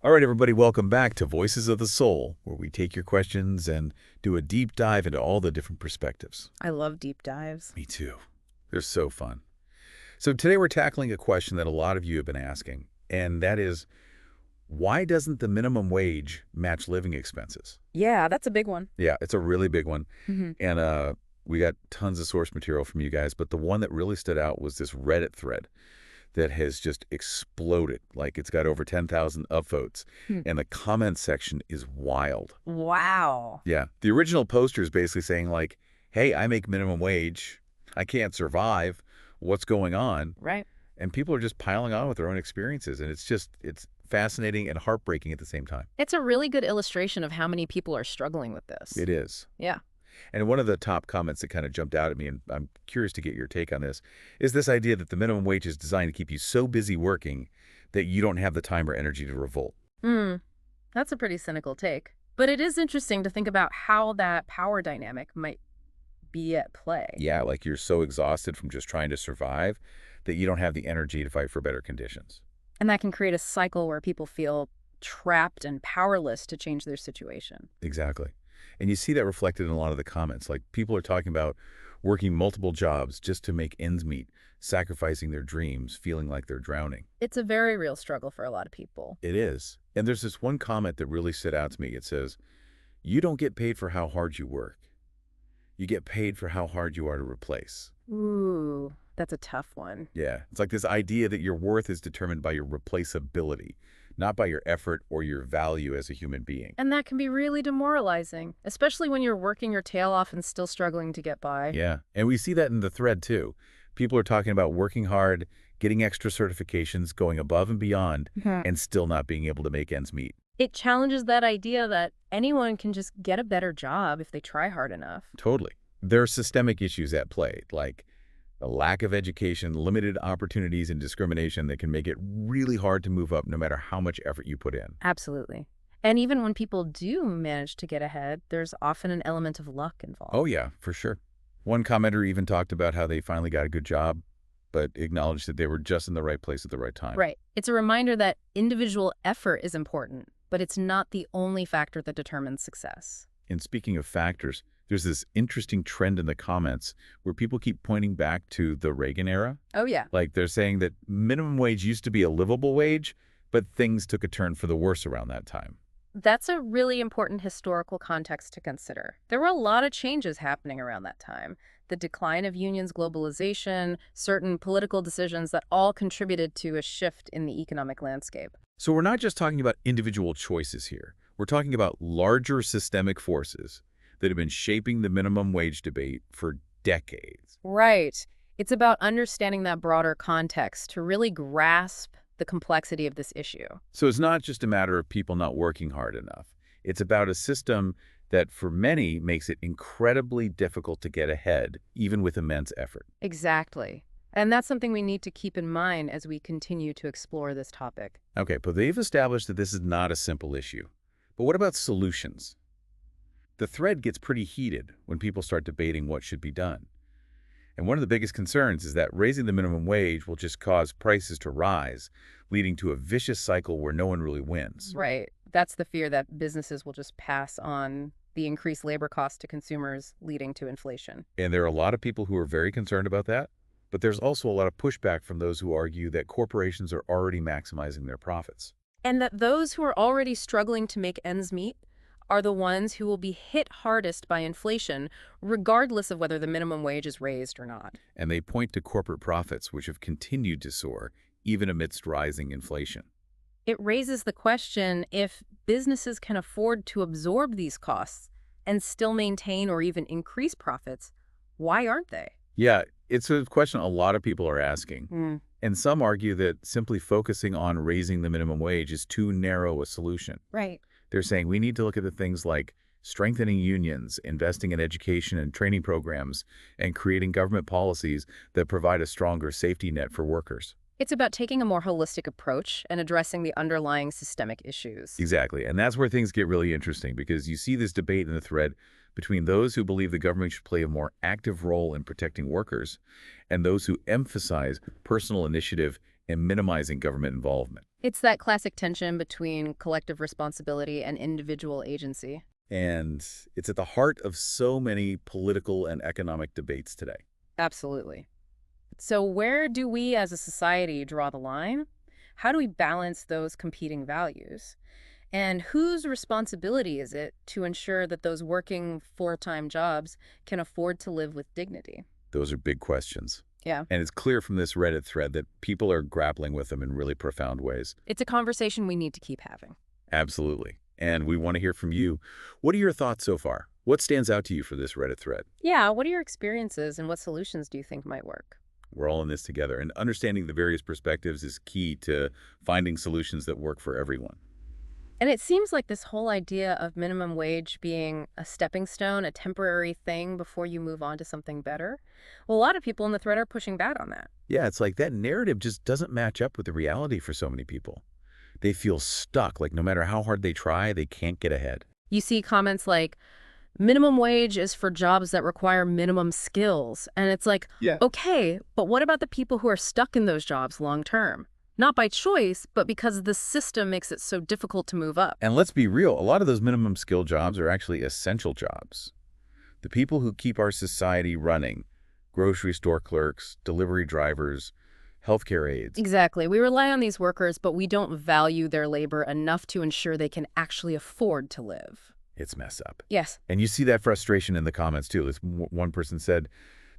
All right, everybody, welcome back to Voices of the Soul, where we take your questions and do a deep dive into all the different perspectives. I love deep dives. Me too. They're so fun. So today we're tackling a question that a lot of you have been asking, and that is, why doesn't the minimum wage match living expenses? Yeah, that's a big one. Yeah, it's a really big one, Hmm. and we got tons of source material from you guys, but the one that really stood out was this Reddit thread that has just exploded. Like, it's got over 10,000 upvotes, Hmm. and the comment section is wild. Wow. Yeah. The original poster is basically saying, like, hey, I make minimum wage. I can't survive. What's going on? Right. And people are just piling on with their own experiences. And it's fascinating and heartbreaking at the same time. It's a really good illustration of how many people are struggling with this. It is. Yeah. And one of the top comments that kind of jumped out at me, and I'm curious to get your take on this, is this idea that the minimum wage is designed to keep you so busy working that you don't have the time or energy to revolt. Hmm. That's a pretty cynical take. But it is interesting to think about how that power dynamic might be at play. Yeah, like you're so exhausted from just trying to survive that you don't have the energy to fight for better conditions. And that can create a cycle where people feel trapped and powerless to change their situation. Exactly. And you see that reflected in a lot of the comments. Like, people are talking about working multiple jobs just to make ends meet, sacrificing their dreams, feeling like they're drowning. It's a very real struggle for a lot of people. It is. And there's this one comment that really stood out to me. It says, you don't get paid for how hard you work. You get paid for how hard you are to replace. Ooh, that's a tough one. Yeah. It's like this idea that your worth is determined by your replaceability, not by your effort or your value as a human being. And that can be really demoralizing, especially when you're working your tail off and still struggling to get by. Yeah. And we see that in the thread, too. People are talking about working hard, getting extra certifications, going above and beyond, Mhm. and still not being able to make ends meet. It challenges that idea that anyone can just get a better job if they try hard enough. Totally. There are systemic issues at play, like a lack of education, limited opportunities, and discrimination that can make it really hard to move up no matter how much effort you put in. Absolutely. And even when people do manage to get ahead, there's often an element of luck Oh, involved. yeah, for sure. One commenter even talked about how they finally got a good job, but acknowledged that they were just in the right place at the right time. Right. It's a reminder that individual effort is important, but it's not the only factor that determines success. And speaking of factors, there's this interesting trend in the comments where people keep pointing back to the Reagan era. Oh, yeah. Like, they're saying that minimum wage used to be a livable wage, but things took a turn for the worse around that time. That's a really important historical context to consider. There were a lot of changes happening around that time. The decline of unions, globalization, certain political decisions that all contributed to a shift in the economic landscape. So we're not just talking about individual choices here. We're talking about larger systemic forces that have been shaping the minimum wage debate for decades. Right. It's about understanding that broader context to really grasp the complexity of this issue. So it's not just a matter of people not working hard enough. It's about a system that, for many, makes it incredibly difficult to get ahead, even with immense effort. Exactly. And that's something we need to keep in mind as we continue to explore this topic. Okay, but they've established that this is not a simple issue. But what about solutions? The thread gets pretty heated when people start debating what should be done. And one of the biggest concerns is that raising the minimum wage will just cause prices to rise, leading to a vicious cycle where no one really wins. Right. That's the fear that businesses will just pass on the increased labor costs to consumers, leading to inflation. And there are a lot of people who are very concerned about that, but there's also a lot of pushback from those who argue that corporations are already maximizing their profits. And that those who are already struggling to make ends meet are the ones who will be hit hardest by inflation, regardless of whether the minimum wage is raised or not. And they point to corporate profits, which have continued to soar, even amidst rising inflation. It raises the question if businesses can afford to absorb these costs and still maintain or even increase profits, why aren't they? Yeah, it's a question a lot of people are asking. Mm. And some argue that simply focusing on raising the minimum wage is too narrow a solution. Right. They're saying we need to look at the things like strengthening unions, investing in education and training programs, and creating government policies that provide a stronger safety net for workers. It's about taking a more holistic approach and addressing the underlying systemic issues. Exactly. And that's where things get really interesting, because you see this debate in the thread between those who believe the government should play a more active role in protecting workers and those who emphasize personal initiative and minimizing government involvement. It's that classic tension between collective responsibility and individual agency. And it's at the heart of so many political and economic debates today. Absolutely. So where do we as a society draw the line? How do we balance those competing values? And whose responsibility is it to ensure that those working full-time jobs can afford to live with dignity? Those are big questions. Yeah. And it's clear from this Reddit thread that people are grappling with them in really profound ways. It's a conversation we need to keep having. Absolutely. And we want to hear from you. What are your thoughts so far? What stands out to you for this Reddit thread? Yeah, what are your experiences and what solutions do you think might work? We're all in this together, and understanding the various perspectives is key to finding solutions that work for everyone. And it seems like this whole idea of minimum wage being a stepping stone, a temporary thing before you move on to something better. Well, a lot of people in the thread are pushing back on that. Yeah, it's like that narrative just doesn't match up with the reality for so many people. They feel stuck, like no matter how hard they try, they can't get ahead. You see comments like, minimum wage is for jobs that require minimum skills. And it's like, Yeah. okay, but what about the people who are stuck in those jobs long term? Not by choice, but because the system makes it so difficult to move up. And let's be real, a lot of those minimum skill jobs are actually essential jobs. The people who keep our society running, grocery store clerks, delivery drivers, healthcare aides. Exactly. We rely on these workers, but we don't value their labor enough to ensure they can actually afford to live. It's mess up. Yes. And you see that frustration in the comments too. One person said,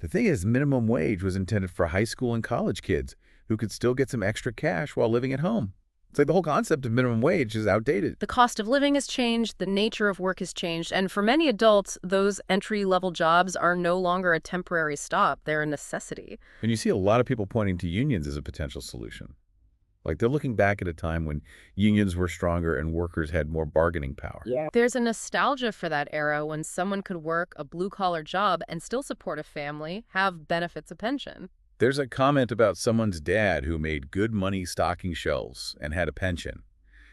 the thing is, minimum wage was intended for high school and college kids who could still get some extra cash while living at home. It's like the whole concept of minimum wage is outdated. The cost of living has changed, the nature of work has changed, and for many adults, those entry-level jobs are no longer a temporary stop. They're a necessity. And you see a lot of people pointing to unions as a potential solution. Like they're looking back at a time when unions were stronger and workers had more bargaining power. Yeah. There's a nostalgia for that era when someone could work a blue-collar job and still support a family, have benefits, a pension. There's a comment about someone's dad who made good money stocking shelves and had a pension.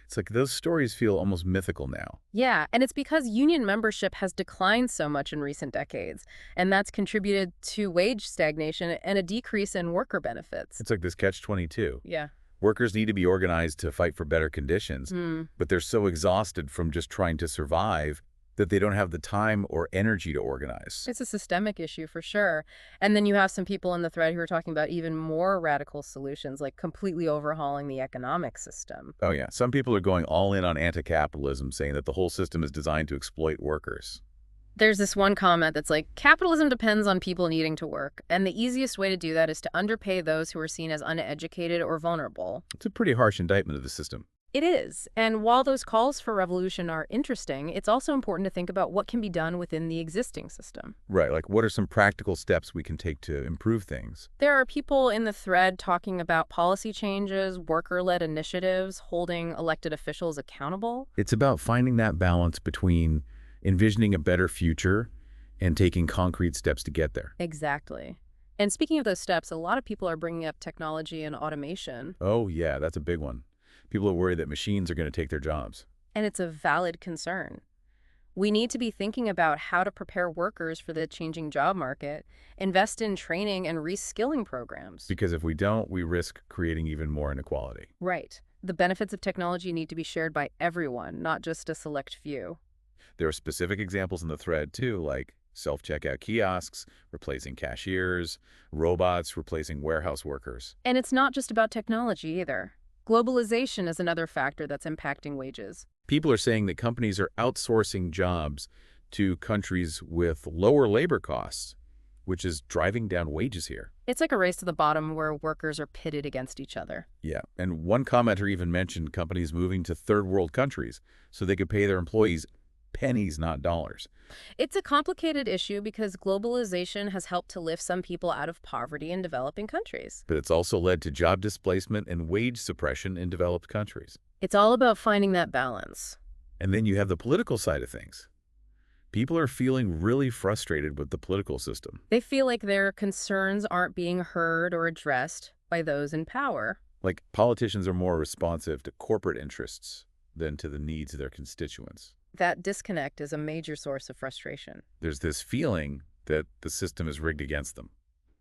It's like those stories feel almost mythical now. Yeah, and it's because union membership has declined so much in recent decades, and that's contributed to wage stagnation and a decrease in worker benefits. It's like this catch-22. Yeah. Workers need to be organized to fight for better conditions, Mm. but they're so exhausted from just trying to survive that they don't have the time or energy to organize. It's a systemic issue for sure. And then you have some people in the thread who are talking about even more radical solutions, like completely overhauling the economic system. Oh yeah, some people are going all in on anti-capitalism, saying that the whole system is designed to exploit workers. There's this one comment that's like, capitalism depends on people needing to work, and the easiest way to do that is to underpay those who are seen as uneducated or vulnerable. It's a pretty harsh indictment of the system. It is. And while those calls for revolution are interesting, it's also important to think about what can be done within the existing system. Right, like what are some practical steps we can take to improve things? There are people in the thread talking about policy changes, worker-led initiatives, holding elected officials accountable. It's about finding that balance between envisioning a better future and taking concrete steps to get there. Exactly. And speaking of those steps, a lot of people are bringing up technology and automation. Oh yeah, that's a big one. People are worried that machines are going to take their jobs. And it's a valid concern. We need to be thinking about how to prepare workers for the changing job market, invest in training and reskilling programs. Because if we don't, we risk creating even more inequality. Right. The benefits of technology need to be shared by everyone, not just a select few. There are specific examples in the thread too, like self-checkout kiosks replacing cashiers, robots replacing warehouse workers. And it's not just about technology either. Globalization is another factor that's impacting wages. People are saying that companies are outsourcing jobs to countries with lower labor costs, which is driving down wages here. It's like a race to the bottom where workers are pitted against each other. Yeah, and one commenter even mentioned companies moving to third world countries so they could pay their employees pennies, not dollars. It's a complicated issue because globalization has helped to lift some people out of poverty in developing countries. But it's also led to job displacement and wage suppression in developed countries. It's all about finding that balance. And then you have the political side of things. People are feeling really frustrated with the political system. They feel like their concerns aren't being heard or addressed by those in power. Like politicians are more responsive to corporate interests than to the needs of their constituents. That disconnect is a major source of frustration. There's this feeling that the system is rigged against them.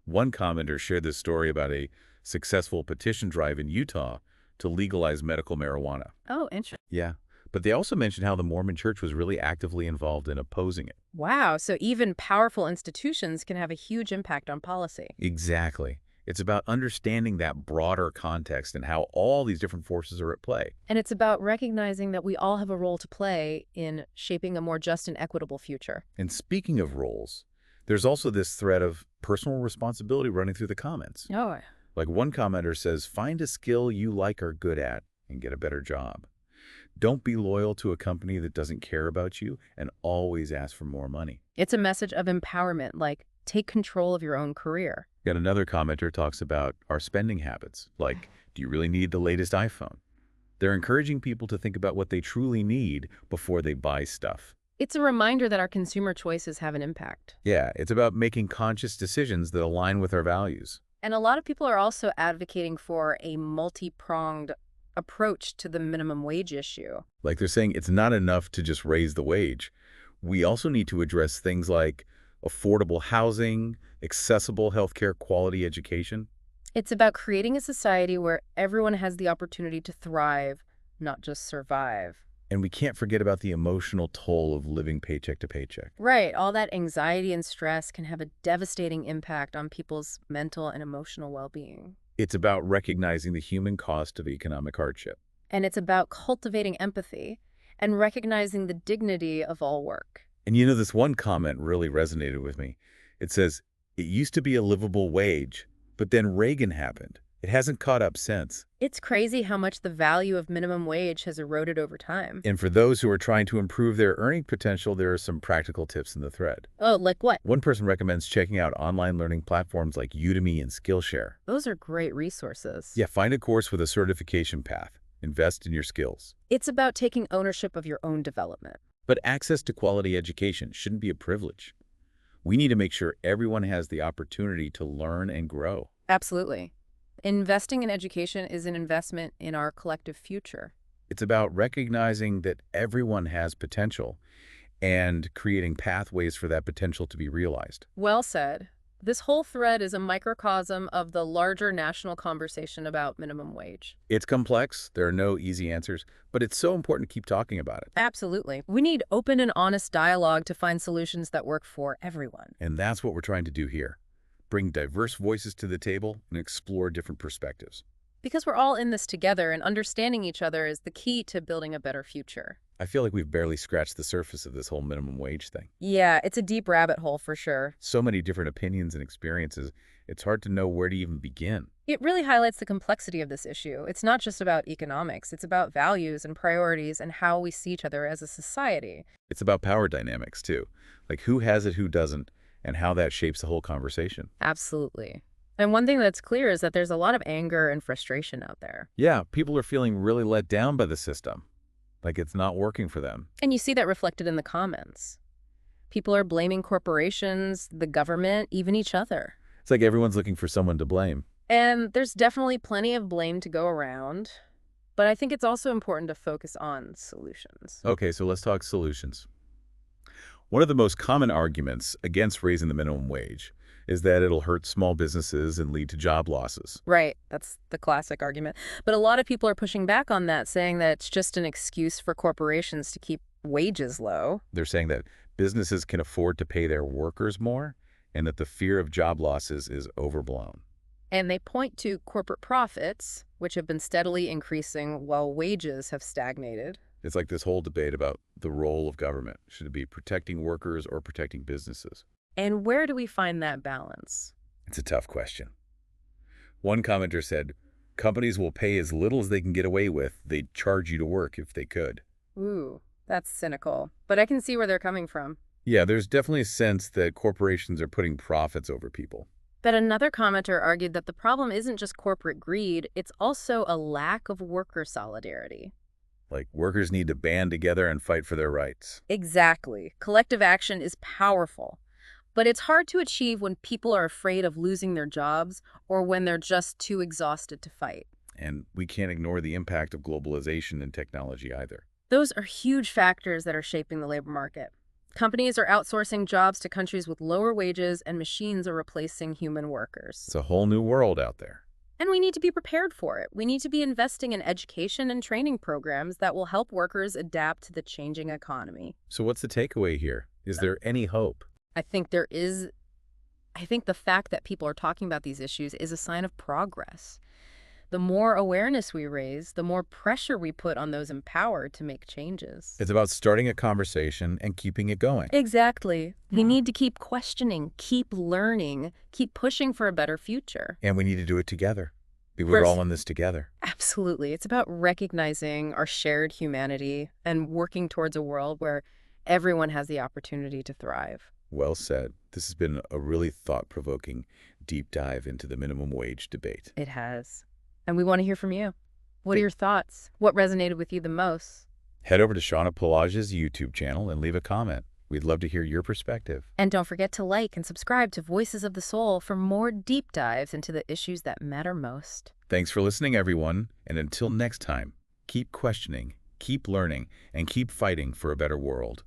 One commenter shared this story about a successful petition drive in Utah to legalize medical marijuana. Oh, interesting. Yeah. But they also mentioned how the Mormon Church was really actively involved in opposing it. Wow, so even powerful institutions can have a huge impact on policy. Exactly. It's about understanding that broader context and how all these different forces are at play. And it's about recognizing that we all have a role to play in shaping a more just and equitable future. And speaking of roles, there's also this thread of personal responsibility running through the comments. Oh, Like one commenter says, find a skill you like or good at and get a better job. Don't be loyal to a company that doesn't care about you and always ask for more money. it's a message of empowerment, like take control of your own career. Yet another commenter talks about our spending habits, like, do you really need the latest iPhone? They're encouraging people to think about what they truly need before they buy stuff. It's a reminder that our consumer choices have an impact. Yeah, it's about making conscious decisions that align with our values. And a lot of people are also advocating for a multi-pronged approach to the minimum wage issue. Like they're saying it's not enough to just raise the wage. We also need to address things like affordable housing, accessible healthcare, quality education. It's about creating a society where everyone has the opportunity to thrive, not just survive. And we can't forget about the emotional toll of living paycheck to paycheck. Right, all that anxiety and stress can have a devastating impact on people's mental and emotional well-being. It's about recognizing the human cost of economic hardship. And it's about cultivating empathy and recognizing the dignity of all work. And you know, this one comment really resonated with me. It says, it used to be a livable wage, but then Reagan happened. It hasn't caught up since. It's crazy how much the value of minimum wage has eroded over time. And for those who are trying to improve their earning potential, there are some practical tips in the thread. Oh, like what? One person recommends checking out online learning platforms like Udemy and Skillshare. Those are great resources. Yeah, find a course with a certification path. Invest in your skills. It's about taking ownership of your own development. But access to quality education shouldn't be a privilege. We need to make sure everyone has the opportunity to learn and grow. Absolutely. Investing in education is an investment in our collective future. It's about recognizing that everyone has potential and creating pathways for that potential to be realized. Well said. This whole thread is a microcosm of the larger national conversation about minimum wage. It's complex, there are no easy answers, but it's so important to keep talking about it. Absolutely. We need open and honest dialogue to find solutions that work for everyone. And that's what we're trying to do here. Bring diverse voices to the table and explore different perspectives. Because we're all in this together, and understanding each other is the key to building a better future. I feel like we've barely scratched the surface of this whole minimum wage thing. Yeah, it's a deep rabbit hole for sure. So many different opinions and experiences, it's hard to know where to even begin. It really highlights the complexity of this issue. It's not just about economics, it's about values and priorities and how we see each other as a society. It's about power dynamics, too. Like who has it, who doesn't, and how that shapes the whole conversation. Absolutely. And one thing that's clear is that there's a lot of anger and frustration out there. Yeah, people are feeling really let down by the system. Like it's not working for them. And you see that reflected in the comments. People are blaming corporations, the government, even each other. It's like everyone's looking for someone to blame. And there's definitely plenty of blame to go around. But I think it's also important to focus on solutions. Okay, so let's talk solutions. One of the most common arguments against raising the minimum wage is that it'll hurt small businesses and lead to job losses. Right, that's the classic argument. But a lot of people are pushing back on that, saying that it's just an excuse for corporations to keep wages low. They're saying that businesses can afford to pay their workers more and that the fear of job losses is overblown. And they point to corporate profits, which have been steadily increasing while wages have stagnated. It's like this whole debate about the role of government. Should it be protecting workers or protecting businesses? And where do we find that balance? It's a tough question. One commenter said, companies will pay as little as they can get away with. They'd charge you to work if they could. Ooh, that's cynical. But I can see where they're coming from. Yeah, there's definitely a sense that corporations are putting profits over people. But another commenter argued that the problem isn't just corporate greed, it's also a lack of worker solidarity. Like workers need to band together and fight for their rights. Exactly. Collective action is powerful. But it's hard to achieve when people are afraid of losing their jobs or when they're just too exhausted to fight. And we can't ignore the impact of globalization and technology either. Those are huge factors that are shaping the labor market. Companies are outsourcing jobs to countries with lower wages, and machines are replacing human workers. It's a whole new world out there. And we need to be prepared for it. We need to be investing in education and training programs that will help workers adapt to the changing economy. So what's the takeaway here? Is there any hope? I think there is, I think the fact that people are talking about these issues is a sign of progress. The more awareness we raise, the more pressure we put on those empowered to make changes. It's about starting a conversation and keeping it going. Exactly. We need to keep questioning, keep learning, keep pushing for a better future. And we need to do it together. We're all in this together. Absolutely. It's about recognizing our shared humanity and working towards a world where everyone has the opportunity to thrive. Well said. This has been a really thought-provoking deep dive into the minimum wage debate. It has. And we want to hear from you. What are your thoughts? What resonated with you the most? Head over to Shauna Pelage's YouTube channel and leave a comment. We'd love to hear your perspective. And don't forget to like and subscribe to Voices of the Soul for more deep dives into the issues that matter most. Thanks for listening, everyone. And until next time, keep questioning, keep learning, and keep fighting for a better world.